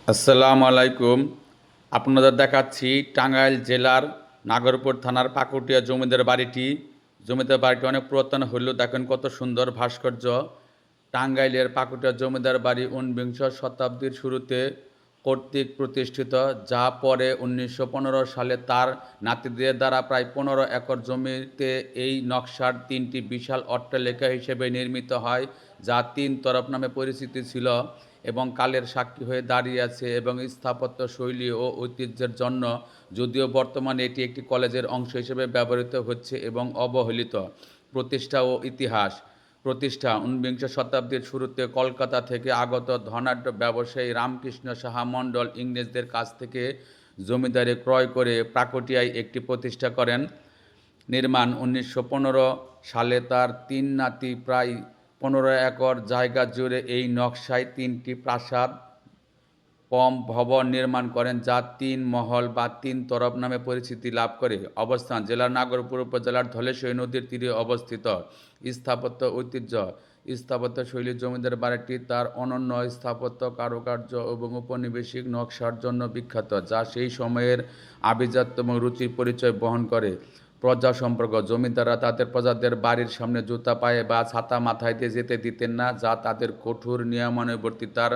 আসসালামু আলাইকুম। আপনাদের দেখাচ্ছি টাঙ্গাইল জেলার নাগরপুর থানার পাকুটিয়া জমিদার বাড়িটি অনেক পুরাতন হলেও দেখেন কত সুন্দর ভাস্কর্য। টাঙ্গাইলের পাকুটিয়া জমিদার বাড়ি ঊনবিংশ শতাব্দীর শুরুতে কর্তৃক প্রতিষ্ঠিত, যা পরে 1915 সালে তার নাতিদের দ্বারা প্রায় 15 একর জমিতে এই নকশার তিনটি বিশাল অট্টালিকা হিসেবে নির্মিত হয়, যা তিন তরফ নামে পরিচিত ছিল এবং কালের সাক্ষী হয়ে দাঁড়িয়ে আছে এবং স্থাপত্য শৈলী ও ঐতিহ্যের জন্য, যদিও বর্তমানে এটি একটি কলেজের অংশ হিসেবে ব্যবহৃত হচ্ছে এবং অবহেলিত। প্রতিষ্ঠা ও ইতিহাস। প্রতিষ্ঠা: ঊনবিংশ শতাব্দীর শুরুতে কলকাতা থেকে আগত ধনাঢ্য ব্যবসায়ী রামকৃষ্ণ সাহা মণ্ডল ইংরেজদের কাছ থেকে জমিদারি ক্রয় করে পাকুটিয়ায় একটি প্রতিষ্ঠা করেন। নির্মাণ: 1915 সালে তার তিন নাতি প্রায় 15 একর জায়গা জুড়ে এই নকশায় তিনটি প্রাসাদ কম ভবন নির্মাণ করেন, যা তিন মহল বা তিন তরফ নামে পরিচিতি লাভ করে। অবস্থান: জেলার নাগরপুর উপজেলার ধলেশ্বরী নদীর তীরে অবস্থিত। স্থাপত্য ঐতিহ্য। স্থাপত্য শৈলী: জমিদার বাড়িটি তার অনন্য স্থাপত্য কারুকার্য এবং ঔপনিবেশিক নকশার জন্য বিখ্যাত, যা সেই সময়ের আভিজাত্য এবং রুচির পরিচয় বহন করে। প্রজা সম্পর্ক: জমিদাররা তাদের প্রজাদের বাড়ির সামনে জুতা পায়ে বা ছাতা মাথায় দিয়ে যেতে দিতেন না, যা তাদের কঠোর নিয়মানুবর্তিতার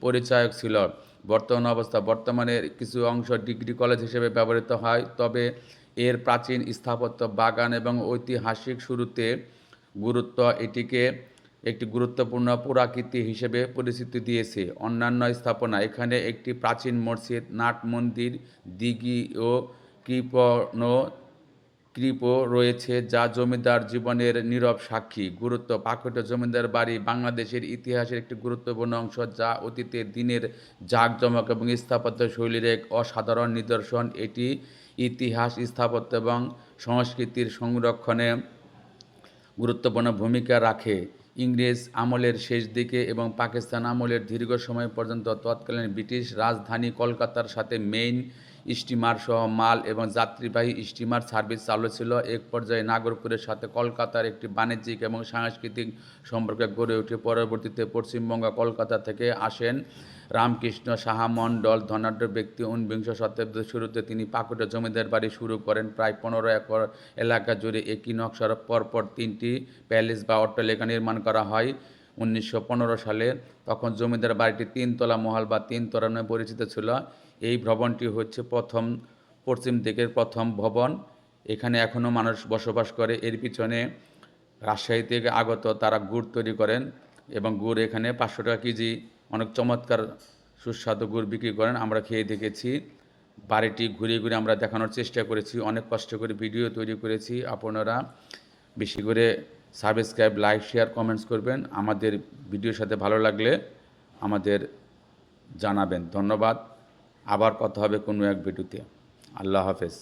পরিচায়ক ছিল। বর্তমান অবস্থা: বর্তমানে কিছু অংশ ডিগ্রি কলেজ হিসেবে ব্যবহৃত হয়, তবে এর প্রাচীন স্থাপত্য, বাগান এবং ঐতিহাসিক শুরুতে গুরুত্ব এটিকে একটি গুরুত্বপূর্ণ পুরাকীর্তি হিসেবে পরিচিতি দিয়েছে। অন্যান্য স্থাপনা: এখানে একটি প্রাচীন মসজিদ, নাট মন্দির, দিঘি ও কৃপণ কৃপ রয়েছে, যা জমিদার জীবনের নীরব সাক্ষী। গুরুত্ব: পাকুটিয়া জমিদার বাড়ি বাংলাদেশের ইতিহাসের একটি গুরুত্বপূর্ণ অংশ, যা অতীতের দিনের জাঁকজমক এবং স্থাপত্য শৈলীর এক অসাধারণ নিদর্শন। এটি ইতিহাস, স্থাপত্য এবং সংস্কৃতির সংরক্ষণে গুরুত্বপূর্ণ ভূমিকা রাখে। ইংরেজ আমলের শেষ দিকে এবং পাকিস্তান আমলের দীর্ঘ সময় পর্যন্ত তৎকালীন ব্রিটিশ রাজধানী কলকাতার সাথে মেইন স্টিমার সহ মাল এবং যাত্রীবাহী স্টিমার সার্ভিস চালু ছিল। এক পর্যায়ে নাগরপুরের সাথে কলকাতার একটি বাণিজ্যিক এবং সাংস্কৃতিক সম্পর্ক গড়ে ওঠে। পরবর্তীতে পশ্চিমবঙ্গ কলকাতা থেকে আসেন রামকৃষ্ণ সাহা মণ্ডল, ধনাঢ্য ব্যক্তি। ঊনবিংশ শতাব্দীর শুরুতে তিনি পাকুটিয়া জমিদার বাড়ি শুরু করেন। প্রায় 15 একর এলাকা জুড়ে একই নকশার পরপর তিনটি প্যালেস বা অট্টালিকা নির্মাণ করা হয়। 1915 সালে তখন জমিদার বাড়িটি তিনতলা মহল বা তিন তলা নামে পরিচিত ছিল। এই ভবনটি হচ্ছে পশ্চিম দিকের প্রথম ভবন। এখানে এখনও মানুষ বসবাস করে। এর পিছনে রাজশাহী থেকে আগত তারা গুড় তৈরি করেন এবং গুড় এখানে 500 টাকা কেজি, অনেক চমৎকার সুস্বাদু গুড় বিক্রি করেন। আমরা খেয়ে দেখেছি। বাড়িটি ঘুরে ঘুরে আমরা দেখানোর চেষ্টা করেছি, অনেক কষ্ট করে ভিডিও তৈরি করেছি। আপনারা বেশি করে সাবস্ক্রাইব, লাইক, শেয়ার, কমেন্টস করবেন। আমাদের ভিডিওর সাথে ভালো লাগলে আমাদের জানাবেন। ধন্যবাদ। আবার কথা হবে কোনো এক ভিডিওতে। আল্লাহ হাফেজ।